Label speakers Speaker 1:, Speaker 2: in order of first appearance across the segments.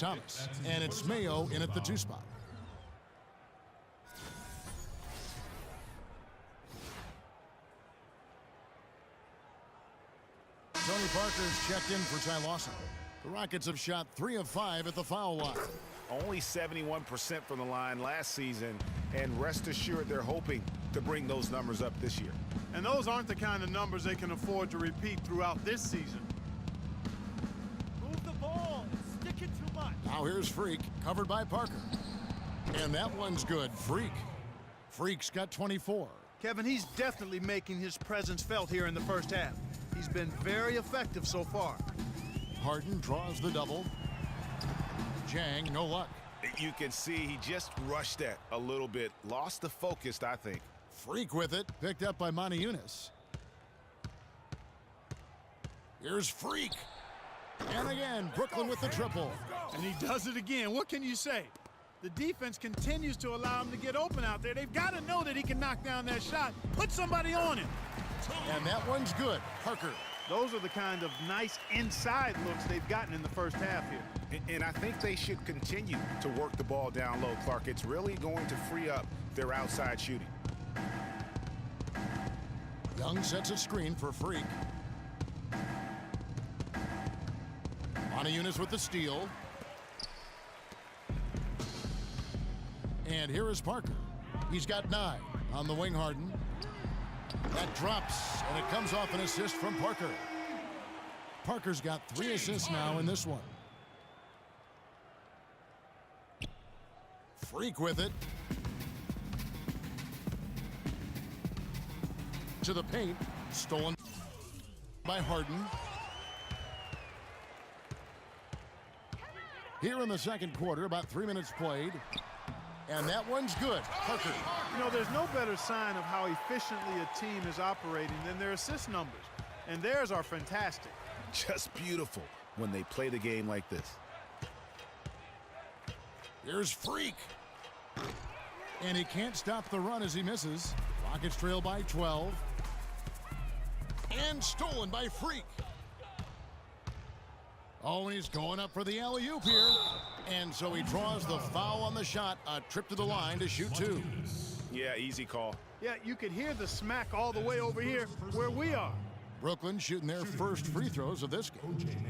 Speaker 1: Thomas, and it's Mayo in at the 2 spot. Tony Parker's checked in for Ty Lawson. The Rockets have shot 3 of 5 at the foul line.
Speaker 2: Only 71% from the line last season, and rest assured they're hoping to bring those numbers up this year.
Speaker 3: And those aren't the kind of numbers they can afford to repeat throughout this season.
Speaker 4: Move the ball. Stick it too much.
Speaker 1: Now here's Freq, covered by Parker. And that one's good. Freak's got 24.
Speaker 3: Kevin, he's definitely making his presence felt here in the first half. He's been very effective so far.
Speaker 1: Harden draws the double. Jang, no luck.
Speaker 2: You can see he just rushed that a little bit. Lost the focus, I think.
Speaker 1: Freq with it, picked up by Ayoo-Buildz. Here's Freq. And again, Brooklyn with the triple.
Speaker 3: And he does it again. What can you say? The defense continues to allow him to get open out there. They've got to know that he can knock down that shot. Put somebody on him.
Speaker 1: And that one's good. Parker.
Speaker 3: Those are the kind of nice inside looks they've gotten in the first half here.
Speaker 2: And I think they should continue to work the ball down low, Clark. It's really going to free up their outside shooting.
Speaker 1: Young sets a screen for Freq. Ayoo-Buildz with the steal. And here is Parker. He's got 9 on the wing. Harden. That drops, and it comes off an assist from Parker. Parker's got 3 assists now in this one. Freq with it. To the paint. Stolen by Harden. Here in the second quarter, about 3 minutes played. And that one's good. Parker.
Speaker 3: You know, there's no better sign of how efficiently a team is operating than their assist numbers. And theirs are fantastic.
Speaker 2: Just beautiful when they play the game like this.
Speaker 1: Here's Freq. And he can't stop the run as he misses. Rockets trail by 12. And stolen by Freq. Oh, and he's going up for the alley-oop here. And so he draws the foul on the shot. A trip to the line to shoot 2.
Speaker 2: Yeah, easy call.
Speaker 3: Yeah, you could hear the smack all the way over here where we are.
Speaker 1: Brooklyn shooting their first free throws of this game.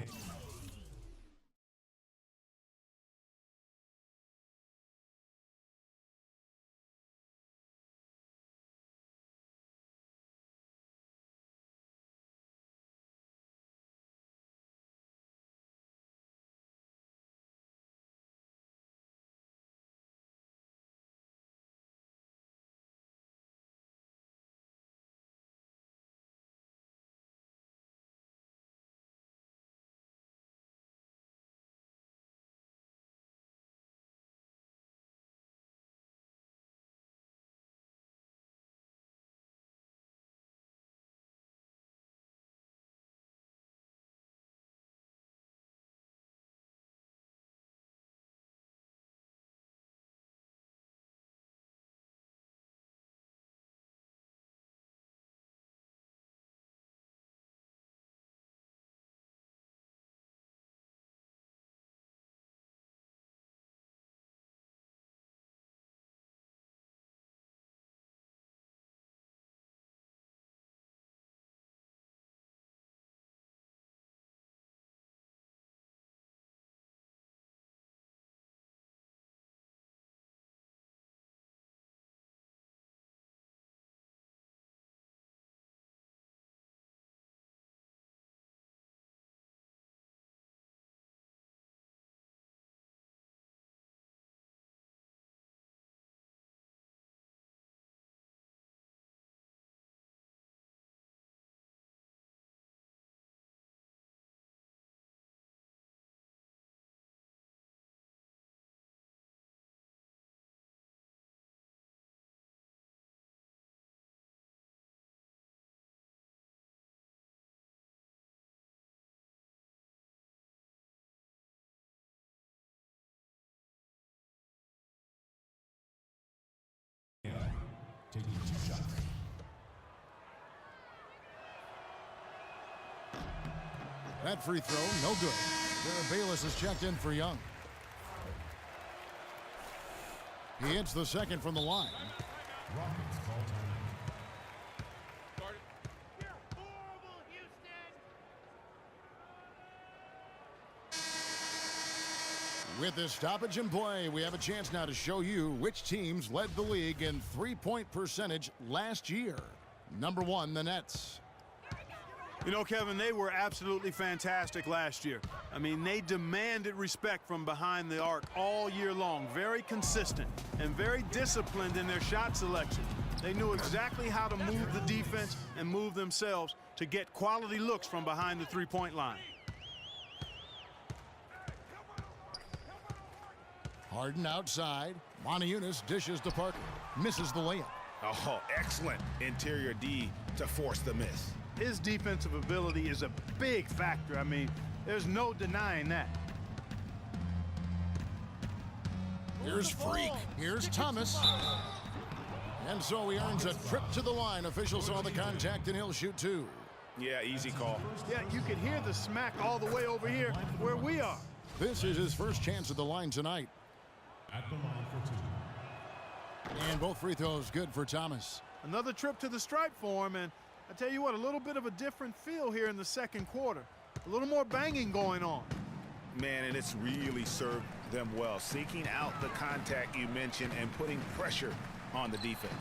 Speaker 5: Taking 2 shots.
Speaker 1: That free throw, no good. Bayless is checked in for Young. He hits the second from the line. With this stoppage in play, we have a chance now to show you which teams led the league in three-point percentage last year. Number 1, the Nets.
Speaker 3: You know, Kevin, they were absolutely fantastic last year. I mean, they demanded respect from behind the arc all year long. Very consistent and very disciplined in their shot selection. They knew exactly how to move the defense and move themselves to get quality looks from behind the three-point line.
Speaker 1: Harden outside. Ayoo-Buildz dishes to Parker. Misses the layup.
Speaker 2: Oh, excellent interior D to force the miss.
Speaker 3: His defensive ability is a big factor. I mean, there's no denying that.
Speaker 1: Here's Freq. Here's Thomas. And so he earns a trip to the line. Officials saw the contact, and he'll shoot 2.
Speaker 2: Yeah, easy call.
Speaker 3: Yeah, you can hear the smack all the way over here where we are.
Speaker 1: This is his first chance at the line tonight.
Speaker 5: At the line for 2.
Speaker 1: And both free throws good for Thomas.
Speaker 3: Another trip to the stripe for him, and I tell you what, a little bit of a different feel here in the second quarter. A little more banging going on.
Speaker 2: Man, and it's really served them well. Seeking out the contact you mentioned and putting pressure on the defense.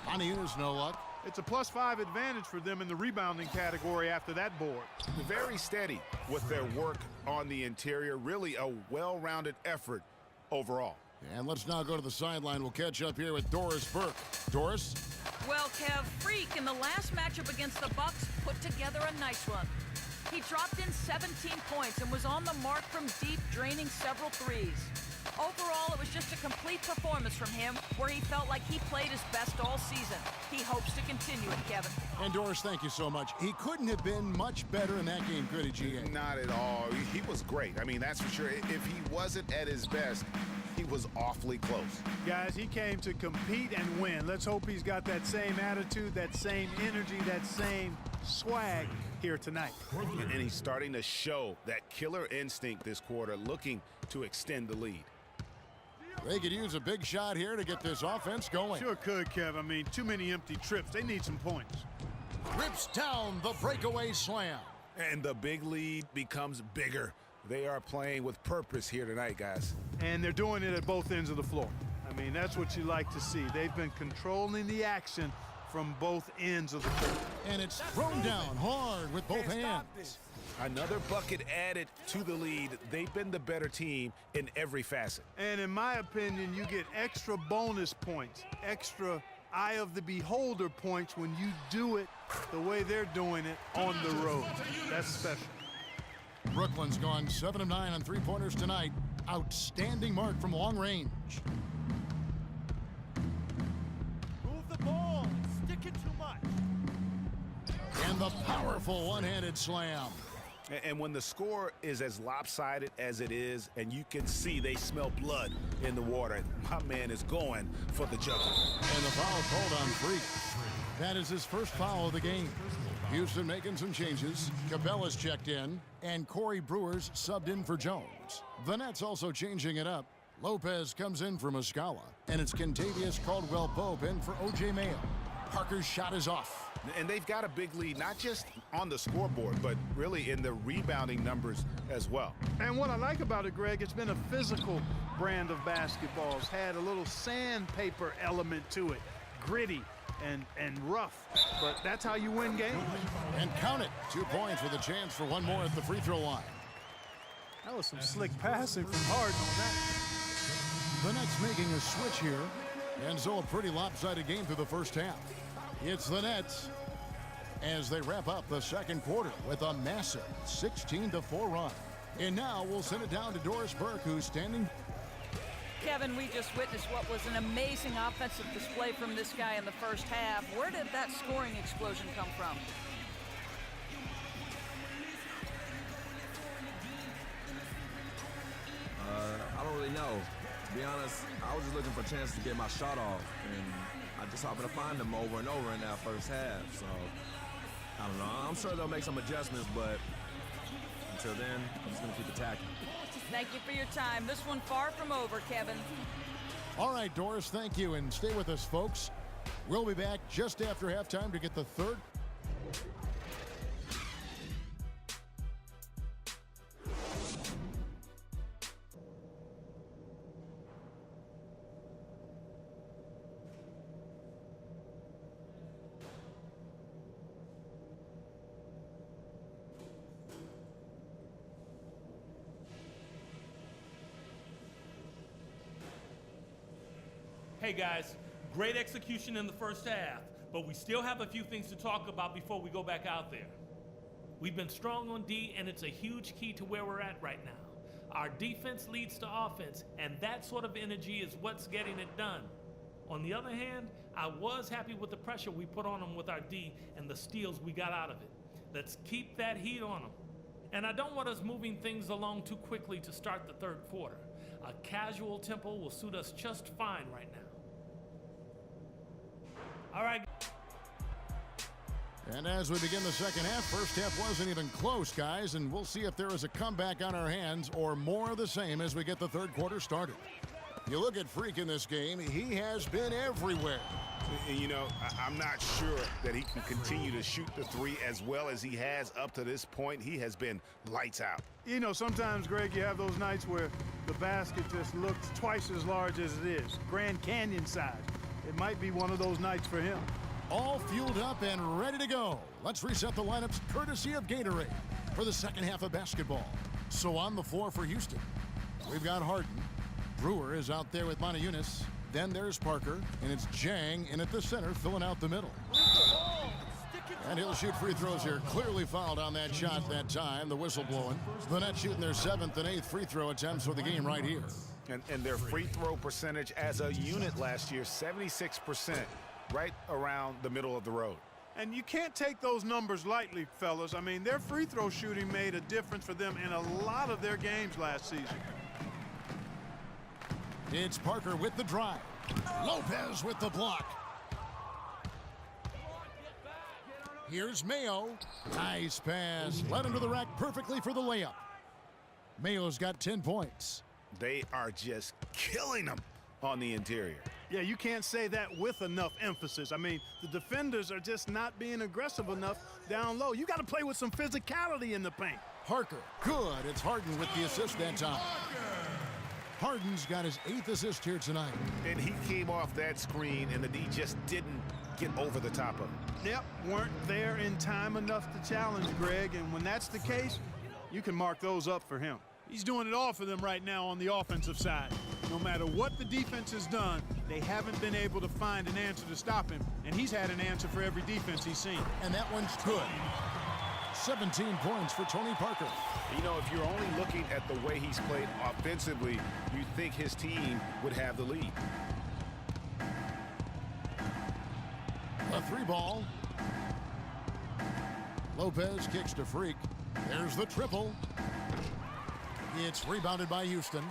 Speaker 1: Ayoo-Buildz no luck.
Speaker 3: It's a +5 advantage for them in the rebounding category after that board.
Speaker 2: Very steady with their work on the interior. Really a well-rounded effort overall.
Speaker 1: And let's now go to the sideline. We'll catch up here with Doris Burke. Doris?
Speaker 6: Well, Kev, Freq in the last matchup against the Bucks put together a nice run. He dropped in 17 points and was on the mark from deep, draining several threes. Overall, it was just a complete performance from him where he felt like he played his best all season. He hopes to continue it, Kevin.
Speaker 1: And Doris, thank you so much. He couldn't have been much better in that game, could he, GA?
Speaker 2: Not at all. He was great. I mean, that's for sure. If he wasn't at his best, he was awfully close.
Speaker 3: Guys, he came to compete and win. Let's hope he's got that same attitude, that same energy, that same swag here tonight.
Speaker 2: And he's starting to show that killer instinct this quarter, looking to extend the lead.
Speaker 1: They could use a big shot here to get this offense going.
Speaker 3: Sure could, Kev. I mean, too many empty trips. They need some points.
Speaker 1: Rips down the breakaway slam.
Speaker 2: And the big lead becomes bigger. They are playing with purpose here tonight, guys.
Speaker 3: And they're doing it at both ends of the floor. I mean, that's what you like to see. They've been controlling the action from both ends of the floor.
Speaker 1: And it's thrown down hard with both hands.
Speaker 2: Another bucket added to the lead. They've been the better team in every facet.
Speaker 3: And in my opinion, you get extra bonus points, extra eye of the beholder points when you do it the way they're doing it on the road. That's special.
Speaker 1: Brooklyn's gone 7 of 9 on three-pointers tonight. Outstanding mark from long range.
Speaker 4: Move the ball. Stick it too much.
Speaker 1: And the powerful one-handed slam.
Speaker 2: And when the score is as lopsided as it is, and you can see they smell blood in the water, my man is going for the jugular.
Speaker 1: And the foul called on Freq. That is his first foul of the game. Houston making some changes. Capella's checked in, and Corey Brewer's subbed in for Jones. The Nets also changing it up. Lopez comes in for Muscala, and it's Kentavious Caldwell-Pope in for O.J. Mayo. Parker's shot is off.
Speaker 2: And they've got a big lead, not just on the scoreboard, but really in the rebounding numbers as well.
Speaker 3: And what I like about it, Greg, it's been a physical brand of basketball. It's had a little sandpaper element to it, gritty and rough, but that's how you win games.
Speaker 1: And count it, 2 points with a chance for one more at the free throw line.
Speaker 3: That was some slick passing from Harden on that.
Speaker 1: The Nets making a switch here, and so a pretty lopsided game through the first half. It's the Nets as they wrap up the second quarter with a massive 16-4 run. And now we'll send it down to Doris Burke, who's standing.
Speaker 6: Kevin, we just witnessed what was an amazing offensive display from this guy in the first half. Where did that scoring explosion come from?
Speaker 7: I don't really know. To be honest, I was just looking for a chance to get my shot off, and I just happened to find them over and over in that first half. So, I don't know. I'm sure they'll make some adjustments, but until then, I'm just going to keep attacking.
Speaker 6: Thank you for your time. This one far from over, Kevin.
Speaker 1: All right, Doris, thank you, and stay with us, folks. We'll be back just after halftime to get the third.
Speaker 8: Hey guys, great execution in the first half, but we still have a few things to talk about before we go back out there. We've been strong on D, and it's a huge key to where we're at right now. Our defense leads to offense, and that sort of energy is what's getting it done. On the other hand, I was happy with the pressure we put on them with our D and the steals we got out of it. Let's keep that heat on them. And I don't want us moving things along too quickly to start the third quarter. A casual tempo will suit us just fine right now. All right.
Speaker 1: And as we begin the second half, first half wasn't even close, guys, and we'll see if there is a comeback on our hands or more of the same as we get the third quarter started. You look at Freq in this game, he has been everywhere.
Speaker 2: You know, I'm not sure that he can continue to shoot the three as well as he has up to this point. He has been lights out.
Speaker 3: You know, sometimes, Greg, you have those nights where the basket just looks twice as large as it is, Grand Canyon size. It might be one of those nights for him.
Speaker 1: All fueled up and ready to go. Let's reset the lineups courtesy of Gatorade for the second half of basketball. So on the floor for Houston, we've got Harden. Brewer is out there with Ayoo-Buildz. Then there's Parker, and it's Jang in at the center, filling out the middle. And he'll shoot free throws here. Clearly fouled on that shot that time, the whistle blowing. The Nets shooting their 7th and 8th free throw attempts for the game right here.
Speaker 2: And their free throw percentage as a unit last year, 76%, right around the middle of the road.
Speaker 3: And you can't take those numbers lightly, fellas. I mean, their free throw shooting made a difference for them in a lot of their games last season.
Speaker 1: It's Parker with the drive. Lopez with the block. Here's Mayo. Nice pass. Led him to the rack perfectly for the layup. Mayo's got 10 points.
Speaker 2: They are just killing them on the interior.
Speaker 3: Yeah, you can't say that with enough emphasis. I mean, the defenders are just not being aggressive enough down low. You got to play with some physicality in the paint.
Speaker 1: Parker, good. It's Harden with the assist that time. Harden's got his 8th assist here tonight.
Speaker 2: And he came off that screen, and the D just didn't get over the top of him.
Speaker 3: Yep, weren't there in time enough to challenge Greg, and when that's the case, you can mark those up for him. He's doing it all for them right now on the offensive side. No matter what the defense has done, they haven't been able to find an answer to stop him, and he's had an answer for every defense he's seen.
Speaker 1: And that one's good. 17 points for Tony Parker.
Speaker 2: You know, if you're only looking at the way he's played offensively, you'd think his team would have the lead.
Speaker 1: A 3-ball. Lopez kicks to Freq. There's the triple. It's rebounded by Houston.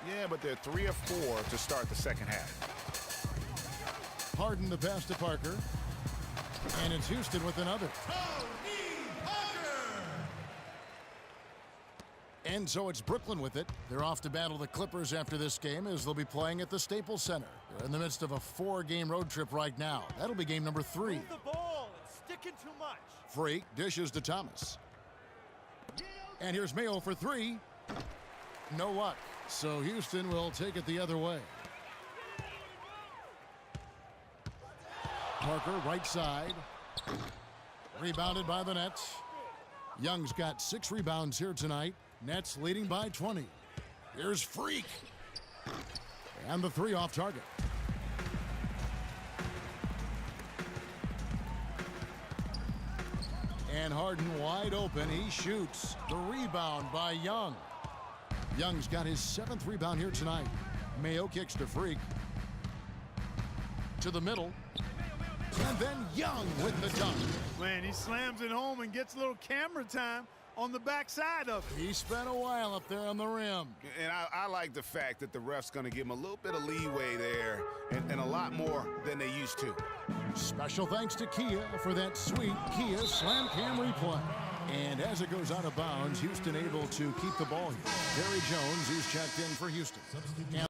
Speaker 2: Yeah, but they're 3 of 4 to start the second half.
Speaker 1: Harden the pass to Parker. And it's Houston with another. And so it's Brooklyn with it. They're off to battle the Clippers after this game as they'll be playing at the Staples Center. They're in the midst of a 4-game road trip right now. That'll be game number 3.
Speaker 4: Move the ball. It's sticking too much.
Speaker 1: Freq dishes to Thomas. And here's Mayo for 3. No luck. So Houston will take it the other way. Parker right side. Rebounded by the Nets. Young's got 6 rebounds here tonight. Nets leading by 20. Here's Freq. And the 3 off target. And Harden wide open. He shoots. The rebound by Young. Young's got his 7th rebound here tonight. Mayo kicks to Freq. To the middle. And then Young with the dunk.
Speaker 3: Man, he slams it home and gets a little camera time on the backside of it.
Speaker 1: He spent a while up there on the rim.
Speaker 2: And I like the fact that the ref's going to give him a little bit of leeway there and a lot more than they used to.
Speaker 1: Special thanks to Kia for that sweet Kia Slam Cam replay. And as it goes out of bounds, Houston able to keep the ball here. Barry Jones, who's checked in for Houston.